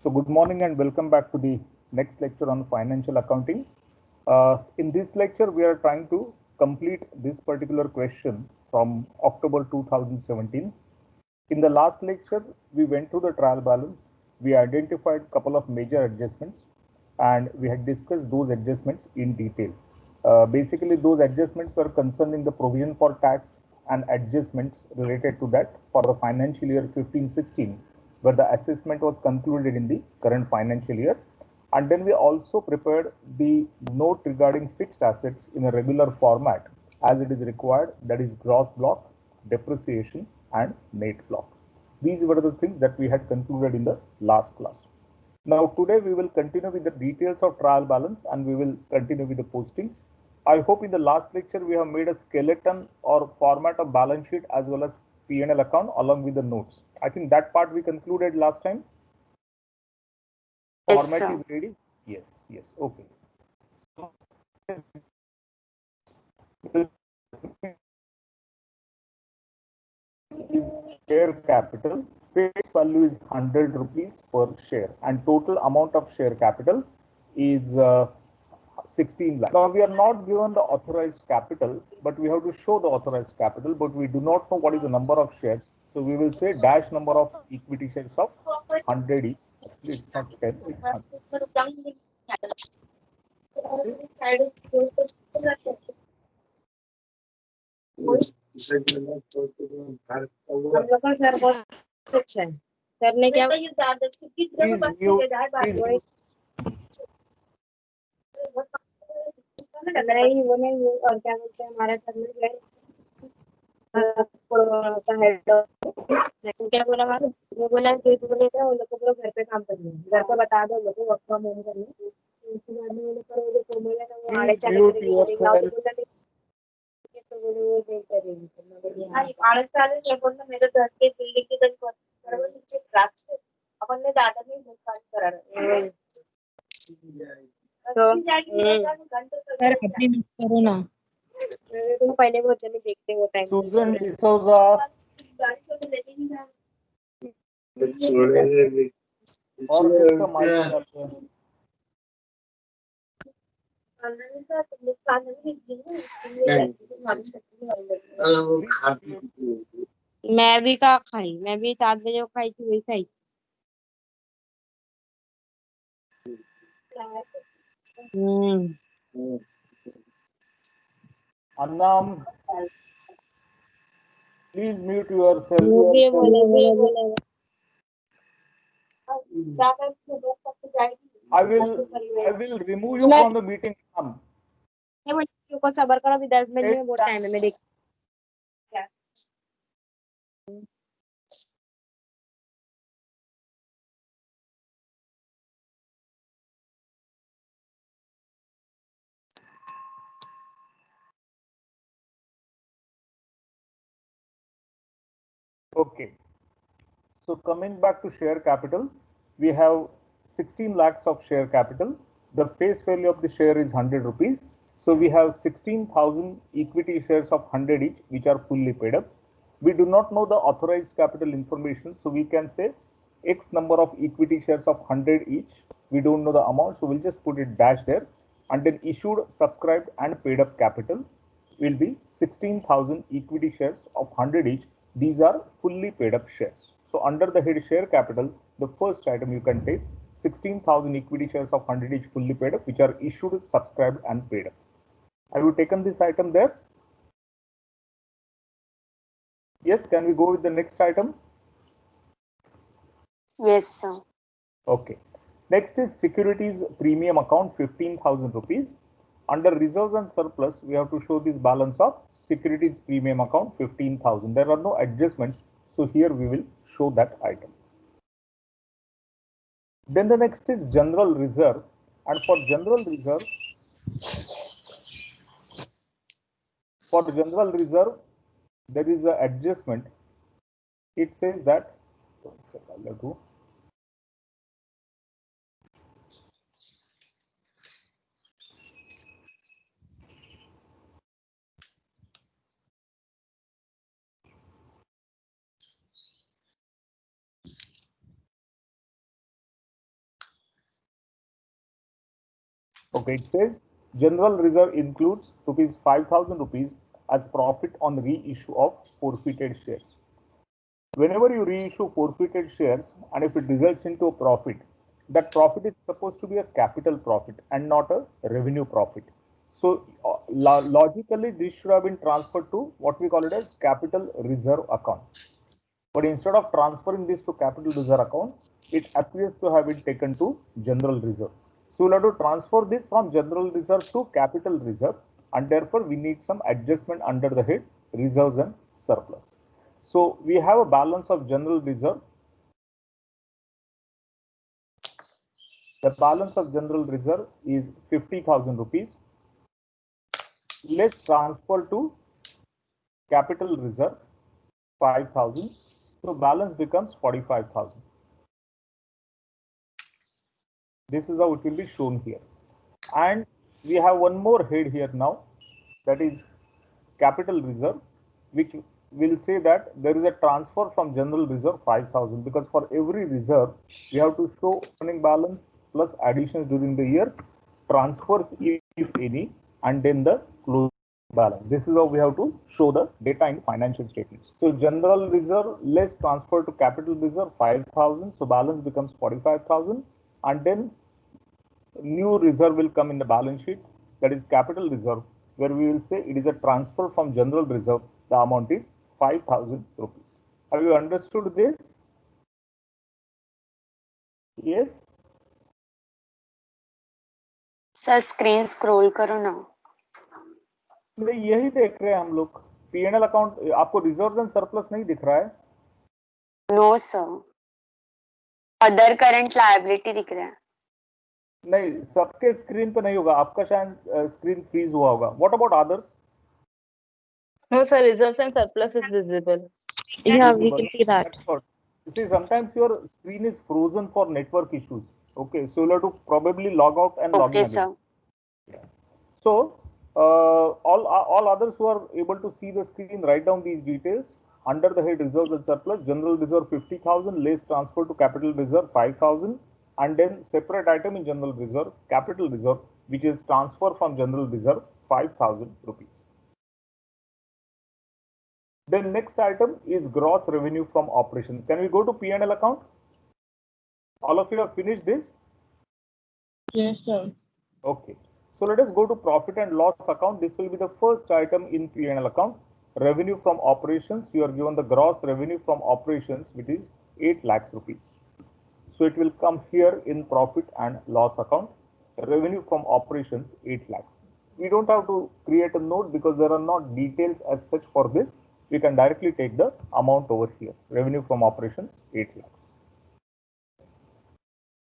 So good morning and welcome back to the next lecture on financial accounting. In this lecture, we are trying to complete this particular question from October 2017. In the last lecture, we went through the trial balance. We identified a couple of major adjustments and we had discussed those adjustments in detail. Basically, those adjustments were concerning the provision for tax and adjustments related to that for the financial year 15-16, where the assessment was concluded in the current financial year. And then we also prepared the note regarding fixed assets in a regular format as it is required, that is gross block, depreciation and net block. These were the things that we had concluded in the last class. Now today we will continue with the details of trial balance and we will continue with the postings. I hope in the last lecture we have made a skeleton or format of balance sheet as well as P&L account along with the notes. I think that part we concluded last time. Yes, Format sir. is ready? Yes, yes, okay. So, share capital, face value is 100 rupees per share and total amount of share capital is 16 lakh. Now we are not given the authorized capital, but we have to show the authorized capital, but we do not know what is the number of shares. So we will say dash number of equity shares of 100 each. It's not 10, it's 100. हम लोग का sir बहुत अच्छा है। Sir ने क्या Please mute. नहीं वो नहीं और क्या बोलते हैं हमारा सर ने गए क्या बोला वो बोला कि बोले थे वो लोग घर पे काम करने घर पे बता दो लोग वर्क फ्रॉम होम करने उसके बाद में वो लोग बोले तो वो आड़े Please चले mute बोला आड़े चाले बोलना मेरे घर के बिल्डिंग के सर्व नीचे क्राच है अपन ने दादा ने मुस्कान करा सर अभी मत करो ना तुम पहले बोलते मैं देखते वो टाइम Susan D'Souza. और किसका माइक चालू है? मैं भी का खाई मैं भी 7 बजे खाई थी वही खाई Annam, please mute yourself. I will remove you from the meeting. को सबर करो अभी 10 मिनट में बहुत टाइम है मैं देख Okay. So coming back to share capital, we have 16 lakhs of share capital. The face value of the share is 100 rupees. So we have 16,000 equity shares of 100 each, which are fully paid up. We do not know the authorized capital information. So we can say X number of equity shares of 100 each. We don't know the amount. So we'll just put it dash there. And then issued, subscribed and paid up capital will be 16,000 equity shares of 100 each. These are fully paid up shares. So under the head share capital, the first item you can take 16,000 equity shares of 100 each fully paid up, which are issued, subscribed and paid up. Have you taken this item there? Yes, can we go with the next item? Yes, sir. Okay. Next is securities premium account 15,000 rupees. Under reserves and surplus, we have to show this balance of securities premium account 15,000. There are no adjustments. So here we will show that item. Then the next is general reserve. And for general reserve, there is an adjustment. It says that Okay, it says general reserve includes rupees 5,000 rupees as profit on reissue of forfeited shares. Whenever you reissue forfeited shares and if it results into a profit, that profit is supposed to be a capital profit and not a revenue profit. So logically, this should have been transferred to what we call it as capital reserve account. But instead of transferring this to capital reserve account, it appears to have been taken to general reserve. So we'll have to transfer this from general reserve to capital reserve, and therefore we need some adjustment under the head reserves and surplus. So we have a balance of general reserve. The balance of general reserve is 50,000 rupees. Let's transfer to capital reserve 5,000. So balance becomes 45,000. This is how it will be shown here. And we have one more head here now, that is capital reserve, which will say that there is a transfer from general reserve 5,000, because for every reserve we have to show opening balance plus additions during the year, transfers if any, and then the closing balance. This is how we have to show the data in financial statements. So general reserve less transfer to capital reserve 5,000, so balance becomes 45,000, and then new reserve will come in the balance sheet, that is capital reserve, where we will say it is a transfer from general reserve. The amount is 5,000 rupees. Have you understood this? Yes. Sir screen scroll करो ना। नहीं, यही देख रहे हैं हम लोग। P&L account आपको रिजर्व एंड सरप्लस नहीं दिख रहा है? No sir, other current liability दिख रहा है। नहीं, सबके स्क्रीन पे नहीं होगा, आपका शायद स्क्रीन फ्रीज हुआ होगा। What about others? No, sir, reserves and surplus is visible. Yeah, we can see that. You see, sometimes your screen is frozen for network issues. Okay, so you'll have to probably log out and log in Okay, again. sir. So all others who are able to see the screen, write down these details. Under the head reserves and surplus, general reserve 50,000, less transfer to capital reserve 5,000, and then separate item in general reserve, capital reserve, which is transfer from general reserve 5,000 rupees. Then next item is gross revenue from operations. Can we go to P&L account? All of you have finished this? Yes, sir. Okay. So let us go to profit and loss account. This will be the first item in P&L account. Revenue from operations. You are given the gross revenue from operations, which is 8 lakhs rupees. So it will come here in profit and loss account. Revenue from operations 8 lakhs. We don't have to create a note because there are not details as such for this. We can directly take the amount over here. Revenue from operations 8 lakhs.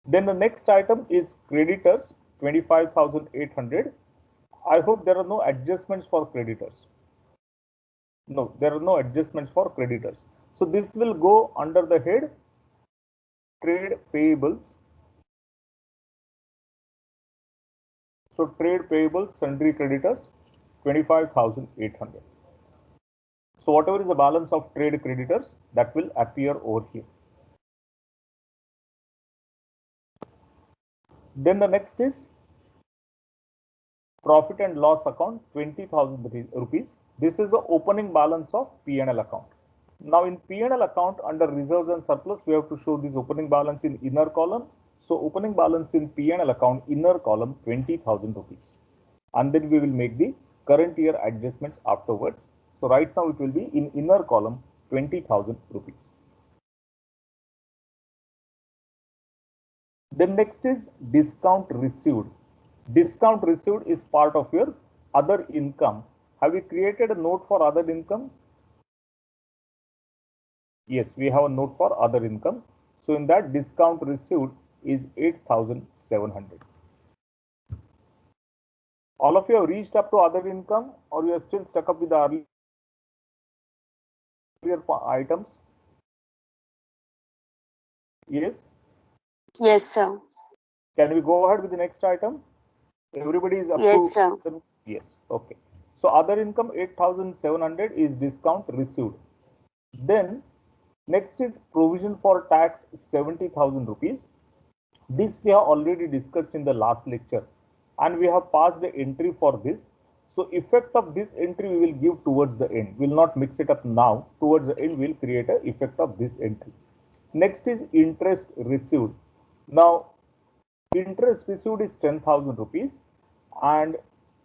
Then the next item is creditors 25,800. I hope there are no adjustments for creditors. No, there are no adjustments for creditors. So this will go under the head trade payables. So trade payables, sundry creditors 25,800. So whatever is the balance of trade creditors, that will appear over here. Then the next is profit and loss account 20,000 rupees. This is the opening balance of P&L account. Now in P&L account under reserves and surplus, we have to show this opening balance in inner column. So opening balance in P&L account inner column 20,000 rupees. And then we will make the current year adjustments afterwards. So right now it will be in inner column 20,000 rupees. Then next is discount received. Discount received is part of your other income. Have we created a note for other income? Yes, we have a note for other income. So in that, discount received is 8,700. All of you have reached up to other income, or you are still stuck up with the earlier items? Yes? Yes, sir. Can we go ahead with the next item? Everybody is up Yes, to? sir. Yes. Okay. So other income 8,700 is discount received. Then next is provision for tax 70,000 rupees. This we have already discussed in the last lecture. and we have passed the entry for this. So effect of this entry we will give towards the end. We will not mix it up now. Towards the end we will create a effect of this entry. Next is interest received. Now interest received is 10,000 rupees, and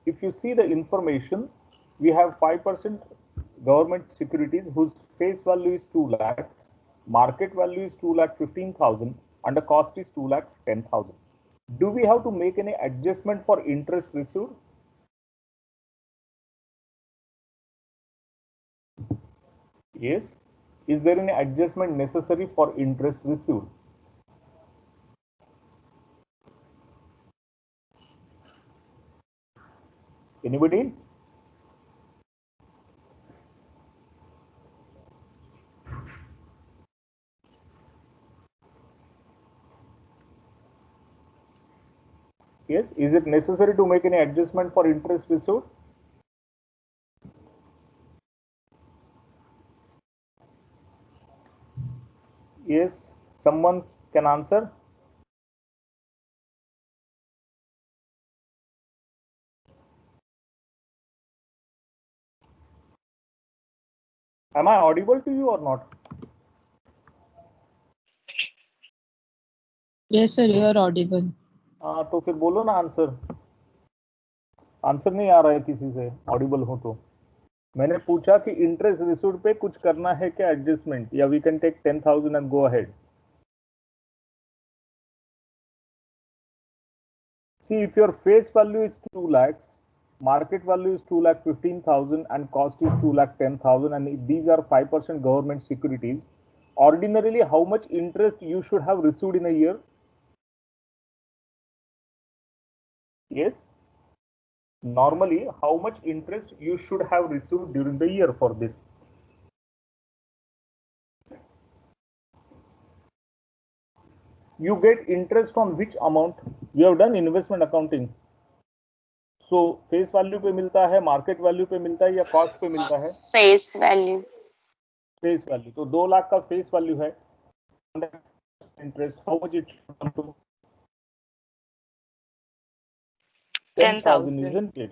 if you see the information, we have 5% government securities whose face value is 2 lakhs, market value is 2,15,000, and the cost is 2,10,000. Do we have to make any adjustment for interest received? Yes. Is there any adjustment necessary for interest received? Anybody? Yes. Is it necessary to make any adjustment for interest received? Yes. Someone can answer. Am I audible to you or not? Yes, sir, you are audible. तो फिर बोलो ना answer. Answer नहीं आ रहा है किसी से, Audible हो तो. मैंने पूछा कि इंटरेस्ट रिसीव्ड पे कुछ करना है क्या एडजस्टमेंट, या we can take 10,000 and go ahead. See, if your face value is 2 lakhs, market value is 2,15,000 and cost is 2,10,000, and if these are 5% government securities, ordinarily how much interest you should have received in a year? Yes. Normally, how much interest you should have received during the year for this? You get interest on which amount? You have done investment accounting. So face value पे मिलता है, market value पे मिलता है, या cost पे मिलता है? Face value. Face value. तो 2 लाख का face value है. Interest, how much it should come to? 10,000, isn't it?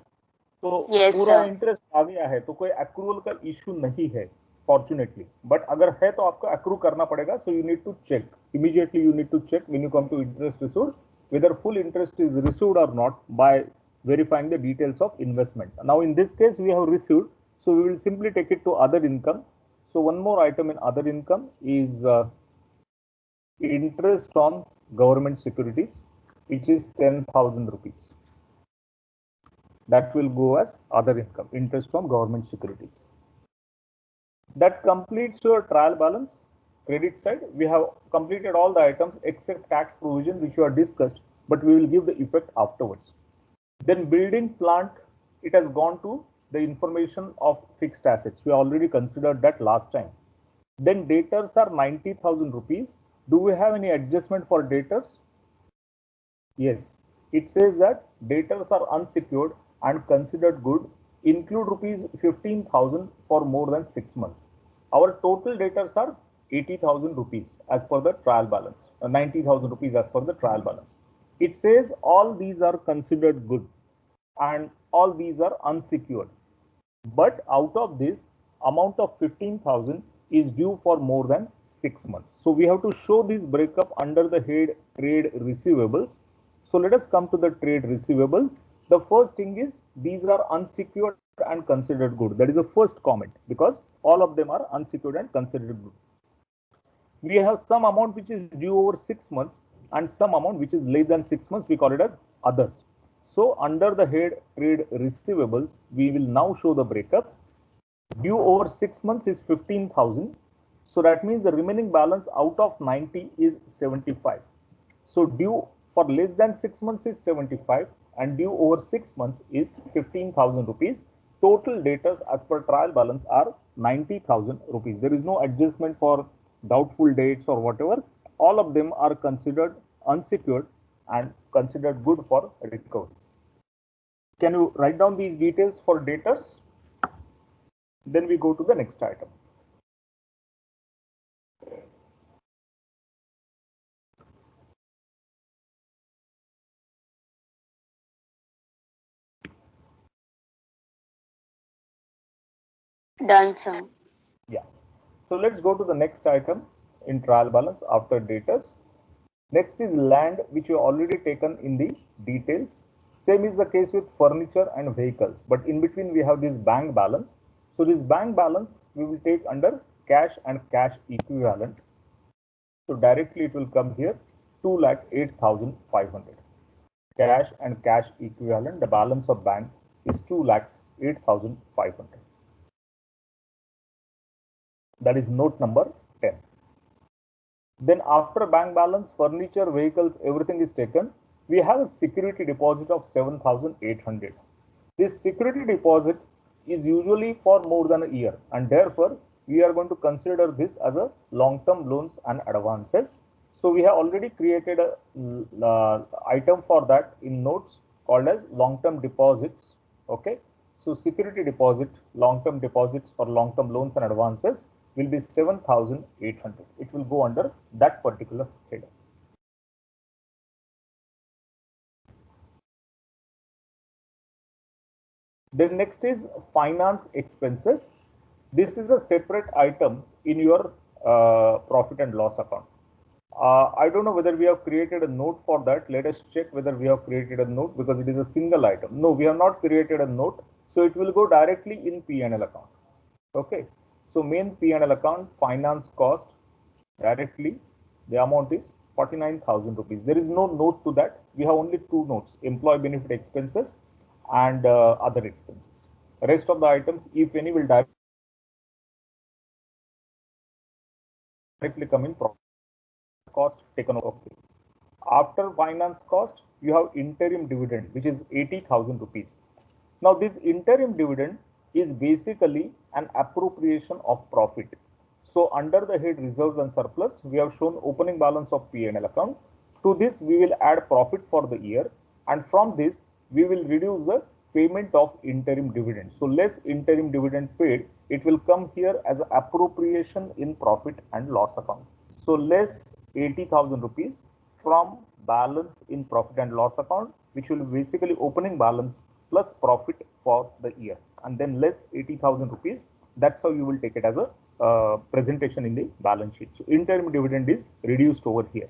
तो Yes, पूरा sir. इंटरेस्ट आ गया है, तो कोई एक्रूअल का इशू नहीं है फॉर्चुनेटली. बट अगर है तो आपको एक्रू करना पड़ेगा. So you need to check immediately. You need to check when you come to interest received whether full interest is received or not by verifying the details of investment. Now in this case we have received, so we will simply take it to other income. So one more item in other income is interest on government securities, which is 10,000 rupees. That will go as other income, interest from government securities. That completes your trial balance. Credit side, we have completed all the items except tax provision, which you have discussed, but we will give the effect afterwards. Then building plant, it has gone to the information of fixed assets. We already considered that last time. Then debtors are 90,000 rupees. Do we have any adjustment for debtors? Yes, it says that debtors are unsecured and considered good, include rupees 15,000 for more than 6 months. Our total debtors are 80,000 rupees as per the trial balance, 90,000 rupees as per the trial balance. It says all these are considered good and all these are unsecured. But out of this, amount of 15,000 is due for more than 6 months. So we have to show this breakup under the head trade receivables. So let us come to the trade receivables. The first thing is these are unsecured and considered good. That is the first comment, because all of them are unsecured and considered good. We have some amount which is due over 6 months and some amount which is less than 6 months. We call it as others. So under the head trade receivables, we will now show the breakup. Due over 6 months is 15,000. So that means the remaining balance out of 90 is 75. So due for less than 6 months is 75 and due over 6 months is 15,000 rupees. Total debtors as per trial balance are 90,000 rupees. There is no adjustment for doubtful dates or whatever. All of them are considered unsecured and considered good for recovery. Can you write down these details for debtors? Then we go to the next item. Done, sir. Yeah. So let's go to the next item in trial balance after debtors. Next is land, which you already taken in the details. Same is the case with furniture and vehicles, but in between we have this bank balance. So this bank balance we will take under cash and cash equivalent. So directly it will come here 2,08,500. Cash and cash equivalent, the balance of bank is 2,08,500. That is note number 10. Then after bank balance, furniture, vehicles, everything is taken. We have a security deposit of 7,800. This security deposit is usually for more than a year, and therefore we are going to consider this as a long-term loans and advances. So we have already created a item for that in notes called as long-term deposits. Okay, so security deposit, long-term deposits for long-term loans and advances will be 7,800. It will go under that particular header. Then next is finance expenses. This is a separate item in your profit and loss account. I don't know whether we have created a note for that. Let us check whether we have created a note, because it is a single item. No, we have not created a note. So it will go directly in P&L account. Okay. So main P&L account, finance cost, directly the amount is 49,000 rupees. There is no note to that. We have only two notes: employee benefit expenses and other expenses. The rest of the items, if any, will directly come in profit. Cost taken off. After finance cost, you have interim dividend, which is 80,000 rupees. Now this interim dividend is basically an appropriation of profit. So under the head reserves and surplus, we have shown opening balance of P&L account. To this we will add profit for the year, and from this we will reduce the payment of interim dividend. So less interim dividend paid, it will come here as appropriation in profit and loss account. So less 80,000 rupees from balance in profit and loss account, which will be basically opening balance plus profit for the year, and then less 80,000 rupees. That's how you will take it as a presentation in the balance sheet. So interim dividend is reduced over here.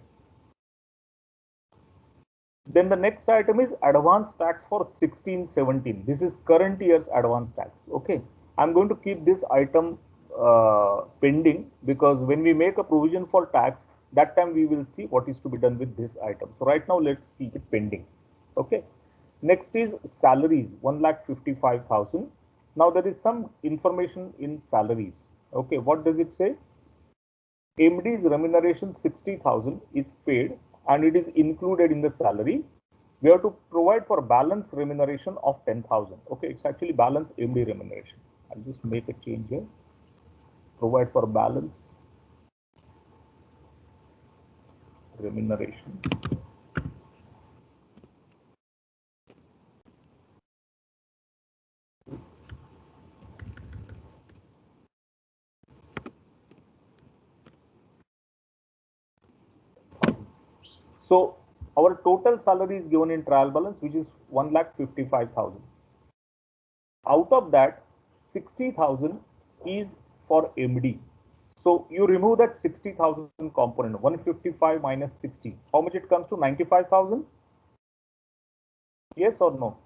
Then the next item is advance tax for 16-17. This is current year's advance tax. Okay, I'm going to keep this item pending, because when we make a provision for tax, that time we will see what is to be done with this item. So right now let's keep it pending. Okay. Next is salaries, 1,55,000. Now there is some information in salaries. Okay, what does it say? MD's remuneration 60,000 is paid and it is included in the salary. We have to provide for balance remuneration of 10,000. Okay, it's actually balance MD remuneration. I'll just make a change here. Provide for balance remuneration. So our total salary is given in trial balance, which is 1,55,000. Out of that, 60,000 is for MD. So you remove that 60,000 component, 155 minus 60. How much it comes to? 95,000? Yes or no?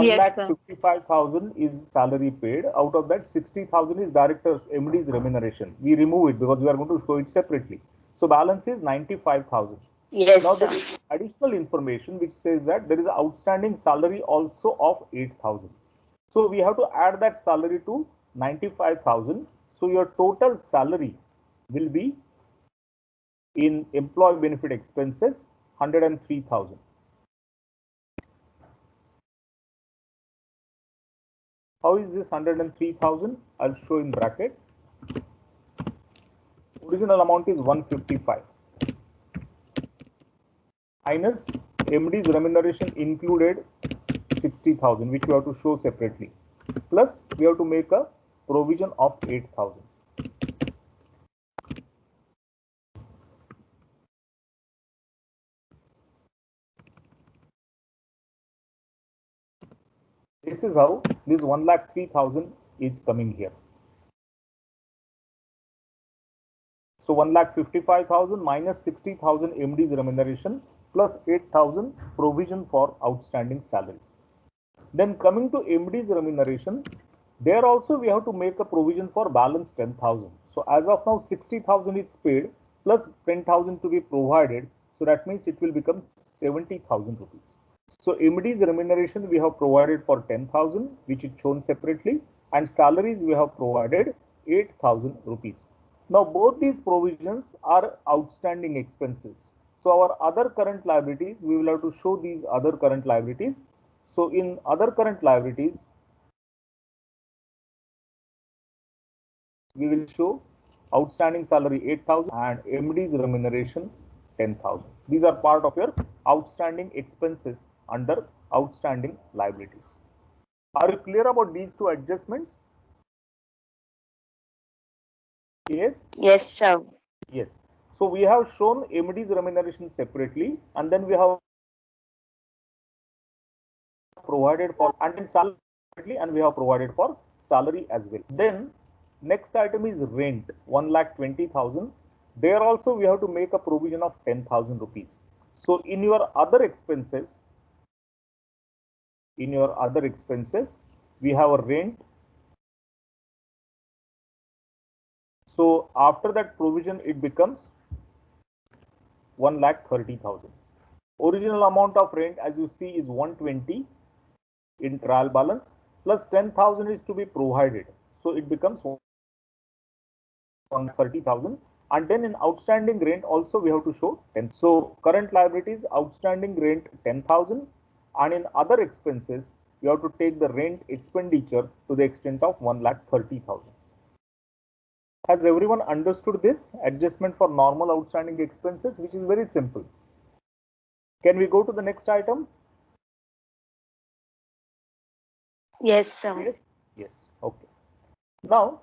Yes, sir. 1,55,000 is salary paid. Out of that, 60,000 is director's MD's remuneration. We remove it because we are going to show it separately. So balance is 95,000. Yes, Now sir. there is additional information which says that there is an outstanding salary also of 8,000. So we have to add that salary to 95,000. So your total salary will be in employee benefit expenses 103,000. How is this 103,000? I'll show in bracket. Original amount is 155 minus MD's remuneration included 60,000, which we have to show separately. Plus we have to make a provision of 8,000. this is how this 1,03,000 is coming here. So 1,55,000 minus 60,000 MD's remuneration plus 8,000 provision for outstanding salary. Then coming to MD's remuneration, there also we have to make a provision for balance 10,000. So as of now 60,000 is paid plus 10,000 to be provided. So that means it will become 70,000 rupees. So MD's remuneration we have provided for 10,000, which is shown separately, and salaries we have provided 8,000 rupees. Now both these provisions are outstanding expenses. So our other current liabilities, we will have to show these other current liabilities. So in other current liabilities, we will show outstanding salary 8,000 and MD's remuneration 10,000. These are part of your outstanding expenses under outstanding liabilities. Are you clear about these two adjustments? Yes? Yes, sir. Yes. So we have shown MD's remuneration separately, and then we have provided for and salary separately, and we have provided for salary as well. Then next item is rent, 1,20,000. There also we have to make a provision of 10,000 rupees. So in your other expenses, we have a rent. So after that provision, it becomes 1,30,000. Original amount of rent, as you see, is 120 in trial balance plus 10,000 is to be provided. So it becomes 130,000. And then in outstanding rent also we have to show 10. So current liabilities, outstanding rent 10,000, and in other expenses you have to take the rent expenditure to the extent of 1,30,000. Has everyone understood this adjustment for normal outstanding expenses, which is very simple? Can we go to the next item? Yes, sir. Yes. Okay. Now,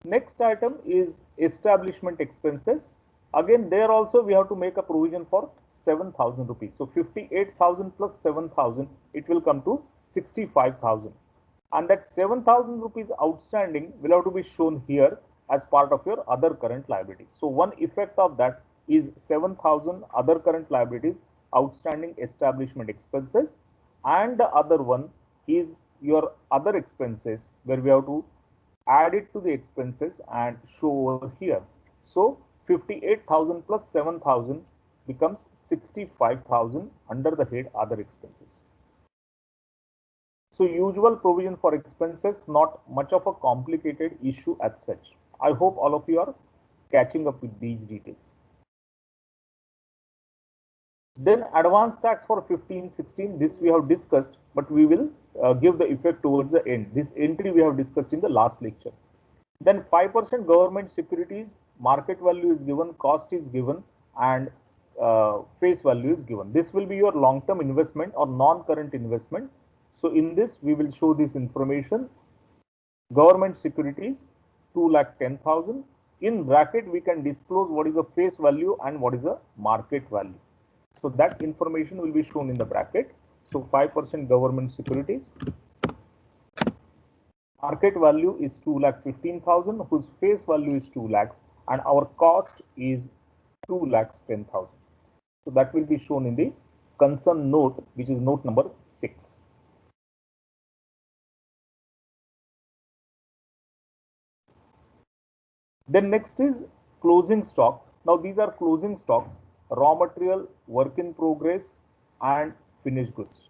next item is establishment expenses. Again, there also we have to make a provision for 7,000 rupees. So 58,000 plus 7,000, it will come to 65,000. And that 7,000 rupees outstanding will have to be shown here as part of your other current liabilities. So one effect of that is 7,000 other current liabilities, outstanding establishment expenses, and the other one is your other expenses where we have to add it to the expenses and show over here. So 58,000 plus 7,000 becomes 65,000 under the head other expenses. So usual provision for expenses, not much of a complicated issue as such. I hope all of you are catching up with these details. Then advance tax for 15-16, this we have discussed, but we will give the effect towards the end. This entry we have discussed in the last lecture. Then 5% government securities, market value is given, cost is given, and face value is given. This will be your long-term investment or non-current investment. So in this, we will show this information. Government securities, 2,10,000. In bracket, we can disclose what is the face value and what is the market value. So that information will be shown in the bracket. So 5% government securities. Market value is 2,15,000, whose face value is 2 lakhs, and our cost is 2,10,000. So that will be shown in the concern note, which is note number 6. Then next is closing stock. Now these are closing stocks: raw material, work in progress, and finished goods.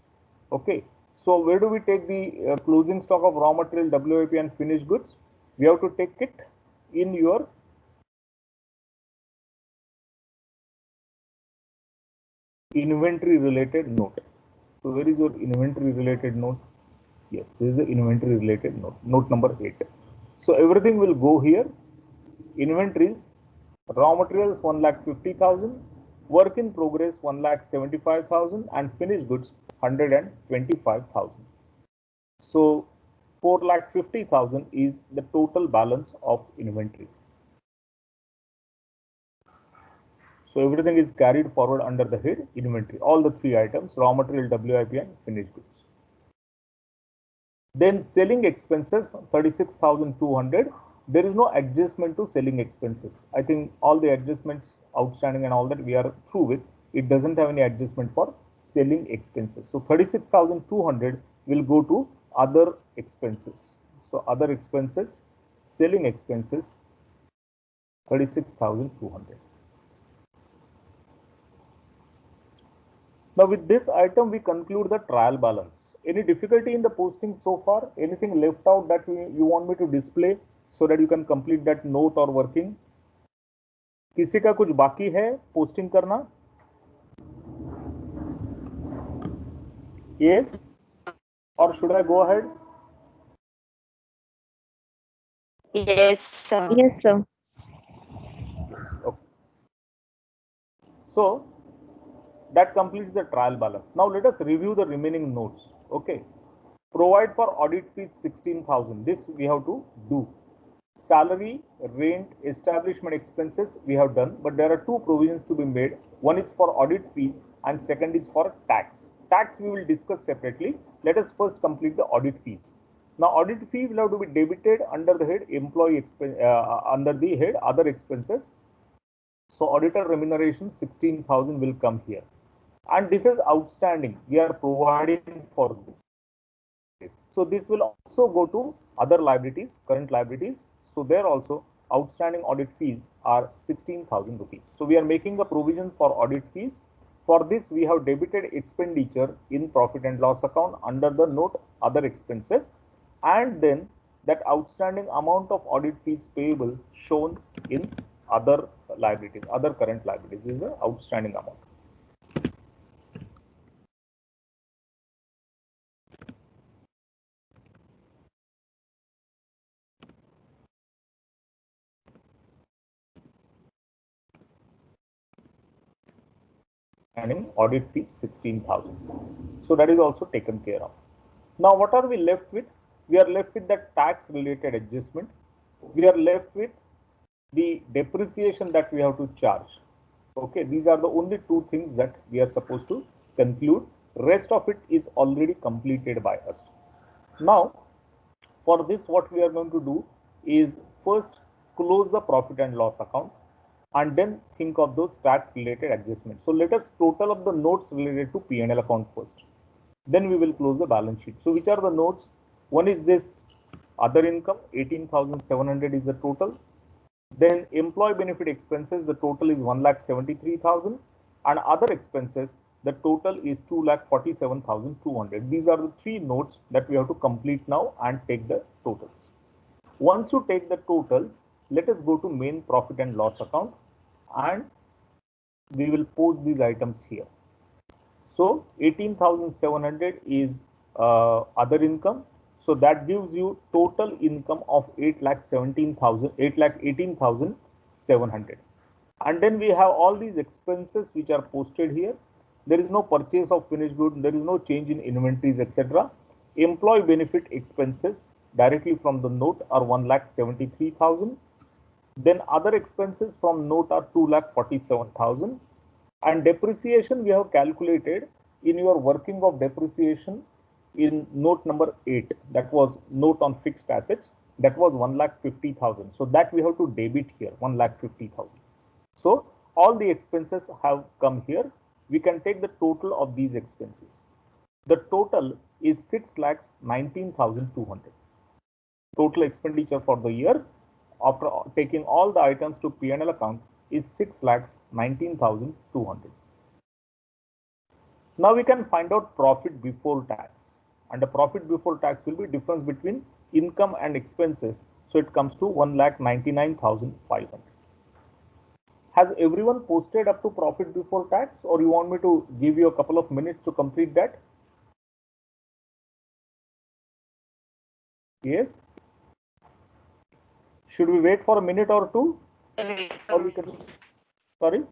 Okay. So where do we take the closing stock of raw material, WIP, and finished goods? We have to take it in your inventory related note. So where is your inventory related note? Yes, this is the inventory related note, note number 8. So everything will go here. Inventories, raw materials 1,50,000, work in progress 1,75,000, and finished goods 125,000. So 4,50,000 is the total balance of inventory. So everything is carried forward under the head inventory. All the three items: raw material, WIP, and finished goods. Then selling expenses 36,200. There is no adjustment to selling expenses. I think all the adjustments outstanding and all that we are through with. It doesn't have any adjustment for selling expenses. So 36,200 will go to other expenses. So other expenses, selling expenses 36,200. Now with this item we conclude the trial balance. Any difficulty in the posting so far? Anything left out that you want me to display so that you can complete that note or working? किसी का कुछ बाकी है posting करना? Yes? Or should I go ahead? Yes, sir. Yes, sir. Okay. So that completes the trial balance. Now let us review the remaining notes. Okay. Provide for audit fees 16,000. This we have to do. Salary, rent, establishment expenses we have done, but there are two provisions to be made. One is for audit fees and second is for tax. Tax we will discuss separately. Let us first complete the audit fees. Now audit fee will have to be debited under the head employee expense, under the head other expenses. So auditor remuneration 16,000 will come here. And this is outstanding. We are providing for this. So this will also go to other liabilities, current liabilities. So there also outstanding audit fees are 16,000 rupees. So we are making a provision for audit fees. For this, we have debited expenditure in profit and loss account under the note other expenses, and then that outstanding amount of audit fees payable shown in other liabilities, other current liabilities is the outstanding amount. And in audit fee 16,000. So that is also taken care of. Now what are we left with? We are left with the tax related adjustment. We are left with the depreciation that we have to charge. Okay, these are the only two things that we are supposed to conclude. Rest of it is already completed by us. Now for this what we are going to do is first close the profit and loss account and then think of those tax related adjustments. So let us total up the notes related to P&L account first. Then we will close the balance sheet. So which are the notes? One is this other income, 18,700 is the total. Then employee benefit expenses, the total is 1,73,000, and other expenses, the total is 2,47,200. These are the three notes that we have to complete now and take the totals. Once you take the totals, let us go to main profit and loss account and we will post these items here. So 18,700 is other income. So that gives you total income of 8,18,700. And then we have all these expenses which are posted here. There is no purchase of finished goods. There is no change in inventories, etc. Employee benefit expenses directly from the note are 1,73,000. Then other expenses from note are 2,47,000. And depreciation we have calculated in your working of depreciation in note number 8, that was note on fixed assets, that was 1,50,000. So that we have to debit here, 1,50,000. So all the expenses have come here. We can take the total of these expenses. The total is 6,19,200. Total expenditure for the year after taking all the items to P&L account is 6,19,200. Now we can find out profit before tax, and the profit before tax will be difference between income and expenses. So it comes to 1,99,500. Has everyone posted up to profit before tax, or you want me to give you a couple of minutes to complete that? Yes. Should we wait for a minute or two? Or we can, sorry?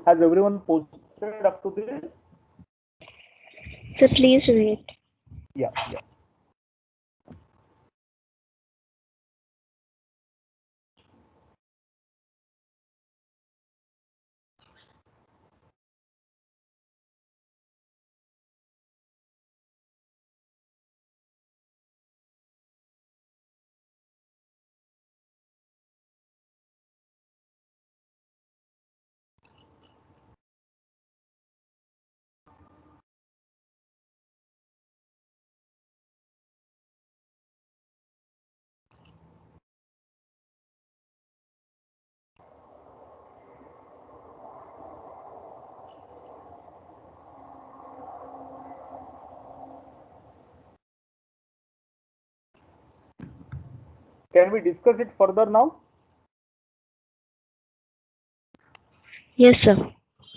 Has everyone posted up to this? So please wait. Yeah. Can we discuss it further now? Yes, sir.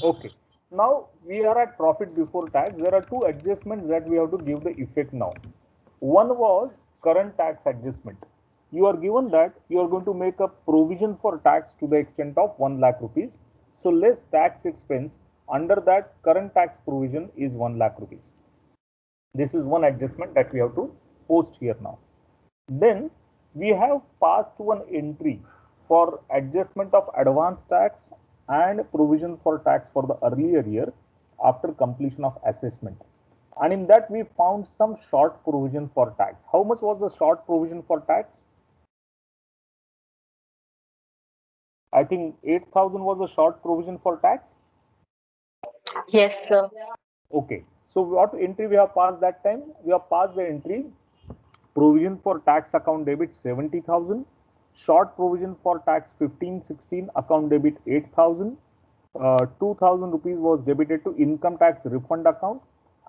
Okay. Now we are at profit before tax. There are two adjustments that we have to give the effect now. One was current tax adjustment. You are given that you are going to make a provision for tax to the extent of 1 lakh rupees. So less tax expense under that current tax provision is 1 lakh rupees. This is one adjustment that we have to post here now. Then we have passed one entry for adjustment of advance tax and provision for tax for the earlier year after completion of assessment. And in that we found some short provision for tax. How much was the short provision for tax? I think 8,000 was the short provision for tax. Yes, sir. Okay. So what entry we have passed that time? We have passed the entry provision for tax account debit 70,000, short provision for tax 1516, account debit 8,000, 2,000 rupees was debited to income tax refund account,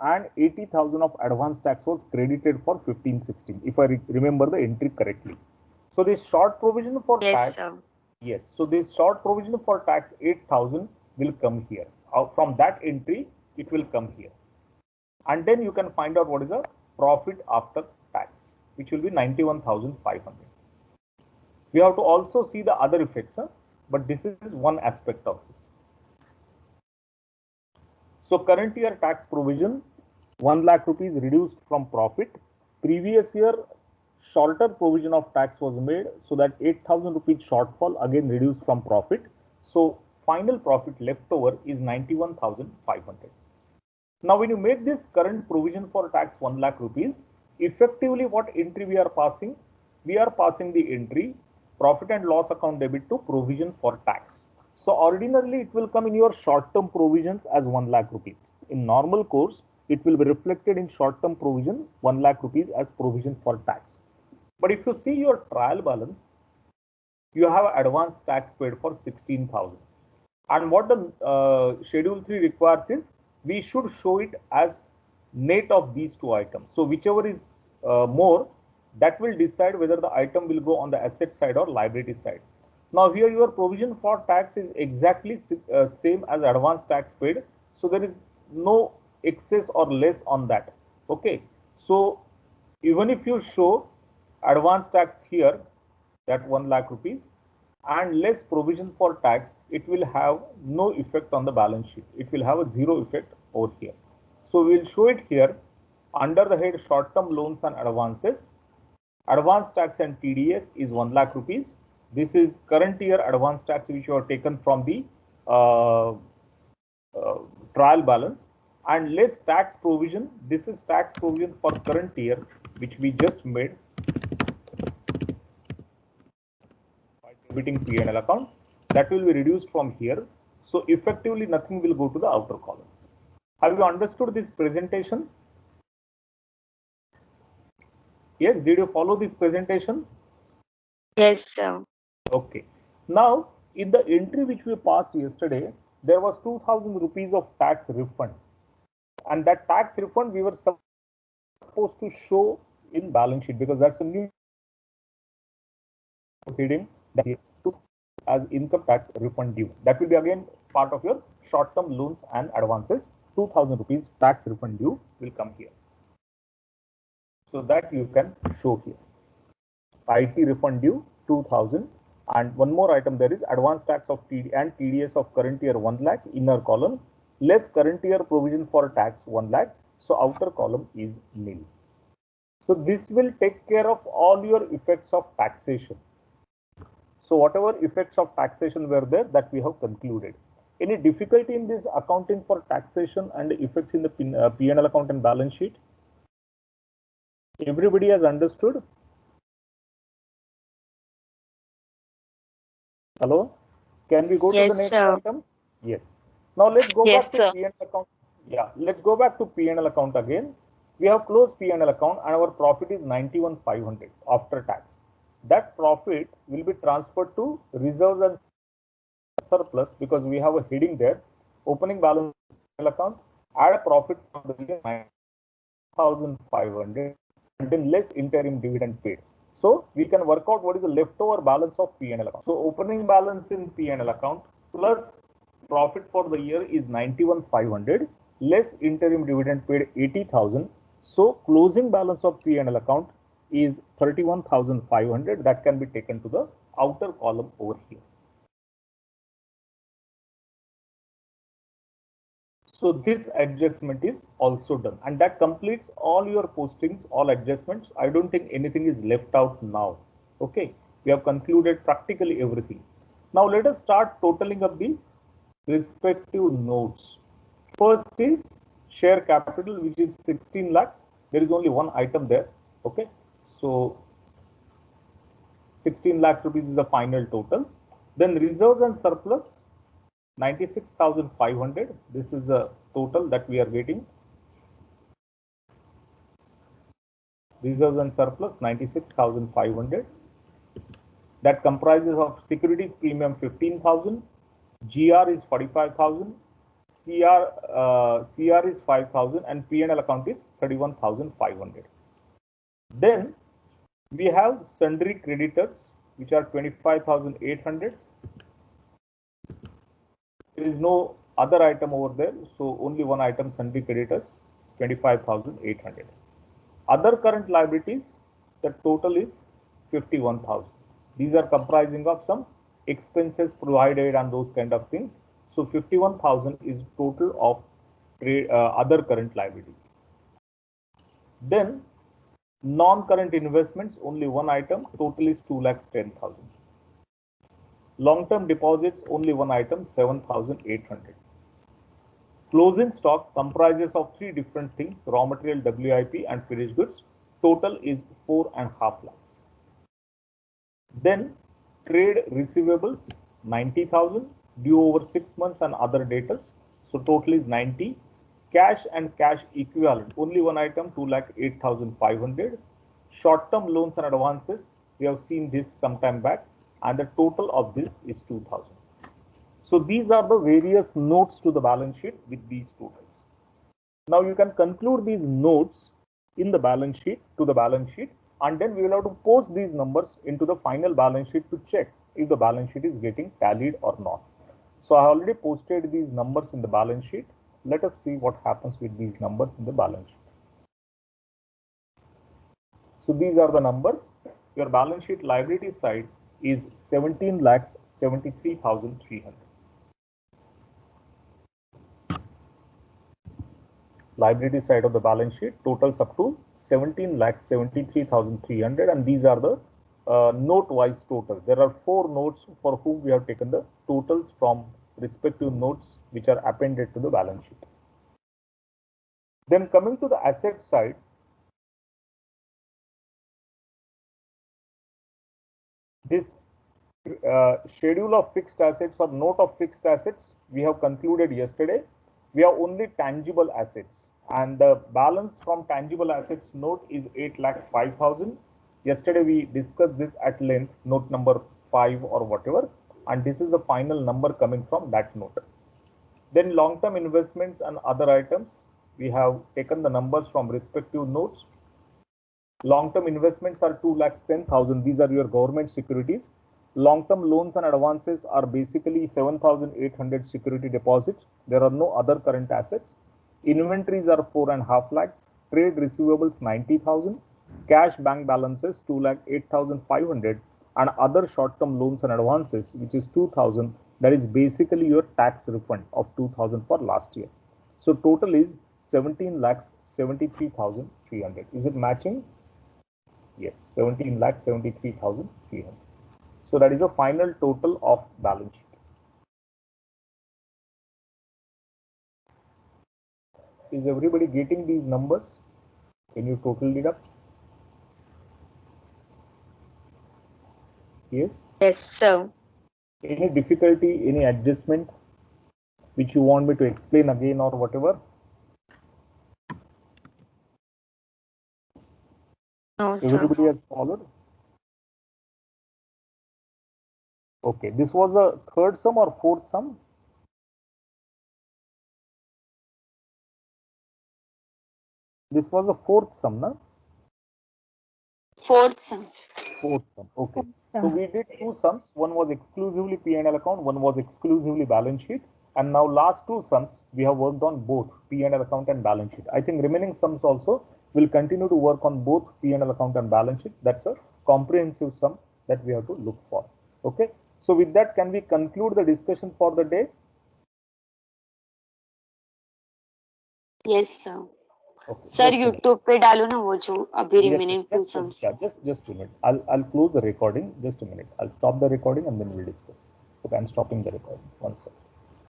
and 80,000 of advance tax was credited for 1516, if I remember the entry correctly. So this short provision for Yes, tax, sir. yes, so this short provision for tax 8,000 will come here. From that entry, it will come here. And then you can find out what is the profit after tax, which will be 91,500. We have to also see the other effects, but this is one aspect of this. So current year tax provision 1 lakh rupees reduced from profit. Previous year shorter provision of tax was made, so that 8,000 rupees shortfall again reduced from profit. So final profit left over is 91,500. Now when you make this current provision for tax 1 lakh rupees, effectively what entry we are passing? We are passing the entry profit and loss account debit to provision for tax. So ordinarily it will come in your short-term provisions as 1 lakh rupees. In normal course, it will be reflected in short-term provision 1 lakh rupees as provision for tax. But if you see your trial balance, you have advance tax paid for 16,000. And what the schedule 3 requires is we should show it as net of these two items. So whichever is more, that will decide whether the item will go on the asset side or liability side. Now here your provision for tax is exactly same as advance tax paid. So there is no excess or less on that. Okay. So even if you show advance tax here, that 1 lakh rupees, and less provision for tax, it will have no effect on the balance sheet. It will have a zero effect over here. So we will show it here under the head short-term loans and advances. Advance tax and TDS is 1 lakh rupees. This is current year advance tax which you have taken from the trial balance, and less tax provision. This is tax provision for current year which we just made by debiting P&L account. That will be reduced from here. So effectively nothing will go to the outer column. Have you understood this presentation? Yes, did you follow this presentation? Yes, sir. Okay. Now, in the entry which we passed yesterday, there was 2,000 rupees of tax refund. And that tax refund we were supposed to show in balance sheet, because that's a new heading that as income tax refund due. That will be again part of your short-term loans and advances. 2,000 rupees tax refund due will come here. So that you can show here. IT refund due 2,000, and one more item there is advance tax of TD and TDS of current year 1 lakh, inner column, less current year provision for tax 1 lakh. So outer column is nil. So this will take care of all your effects of taxation. So whatever effects of taxation were there, that we have concluded. Any difficulty in this accounting for taxation and effects in the P&L account and balance sheet? Everybody has understood? Hello? Can we go to the next item? Yes. Now let's go back to P&L account. Yeah, let's go back to P&L account again. We have closed P&L account and our profit is 91,500 after tax. That profit will be transferred to reserves and surplus, because we have a heading there, opening balance account, add a profit from the 9,500 and then less interim dividend paid. So we can work out what is the leftover balance of P&L account. So opening balance in P&L account plus profit for the year is 91,500 less interim dividend paid 80,000. So closing balance of P&L account is 31,500. That can be taken to the outer column over here. So this adjustment is also done, and that completes all your postings, all adjustments. I don't think anything is left out now. Okay, we have concluded practically everything. Now let us start totaling up the respective notes. First is share capital, which is 16 lakhs. There is only one item there. Okay, so 16 lakhs rupees is the final total. Then reserves and surplus 96,500. This is the total that we are getting. Reserves and surplus 96,500. That comprises of securities premium 15,000, GR is 45,000, CR is 5,000, and P&L account is 31,500. Then we have sundry creditors, which are 25,800. There is no other item over there, so only one item, sundry creditors, 25,800. Other current liabilities, the total is 51,000. These are comprising of some expenses provided and those kind of things. So 51,000 is total of other current liabilities. Then non-current investments, only one item, total is 2,10,000. Long-term deposits, only one item, 7,800. Closing stock comprises of three different things: raw material, WIP, and finished goods. Total is 4.5 lakhs. Then trade receivables 90,000 due over 6 months and other debtors. So total is 90. Cash and cash equivalent, only one item, 2,08,500. Short-term loans and advances, we have seen this sometime back, and the total of this is 2,000. So these are the various notes to the balance sheet with these totals. Now you can conclude these notes in the balance sheet to the balance sheet, and then we will have to post these numbers into the final balance sheet to check if the balance sheet is getting tallied or not. So I already posted these numbers in the balance sheet. Let us see what happens with these numbers in the balance sheet. So these are the numbers. Your balance sheet liability side is 17,73,300. Liability side of the balance sheet totals up to 17,73,300, and these are the note-wise totals. There are 4 notes for whom we have taken the totals from respective notes which are appended to the balance sheet. Then coming to the asset side, this schedule of fixed assets or note of fixed assets we have concluded yesterday. We have only tangible assets, and the balance from tangible assets note is 8,05,000. Yesterday we discussed this at length, note number 5 or whatever, and this is the final number coming from that note. Then long-term investments and other items, we have taken the numbers from respective notes. Long-term investments are 2,10,000. These are your government securities. Long-term loans and advances are basically 7,800 security deposits. There are no other current assets. Inventories are 4.5 lakhs. Trade receivables 90,000. Cash bank balances 2,08,500, and other short-term loans and advances, which is 2,000. That is basically your tax refund of 2,000 for last year. So total is 17,73,300. Is it matching? Yes, 17,73,300. So that is the final total of balance sheet. Is everybody getting these numbers? Can you total it up? Yes? Yes, sir. Any difficulty, any adjustment which you want me to explain again or whatever? No, sir. Everybody has followed? Okay, this was a third sum or fourth sum? This was a fourth sum, no? fourth sum. Fourth sum. Okay. So we did two sums. One was exclusively P&L account, one was exclusively balance sheet. And now last two sums, we have worked on both P&L account and balance sheet. I think remaining sums also will continue to work on both P&L account and balance sheet. That's a comprehensive sum that we have to look for. Okay. So with that, can we conclude the discussion for the day? Yes, sir. Okay. Sir YouTube पे डालो ना वो जो अभी Yes, remaining to yes, sums. yeah, just a minute. I'll close the recording. Just a minute. I'll stop the recording and then we'll discuss. Okay, I'm stopping the recording. One second.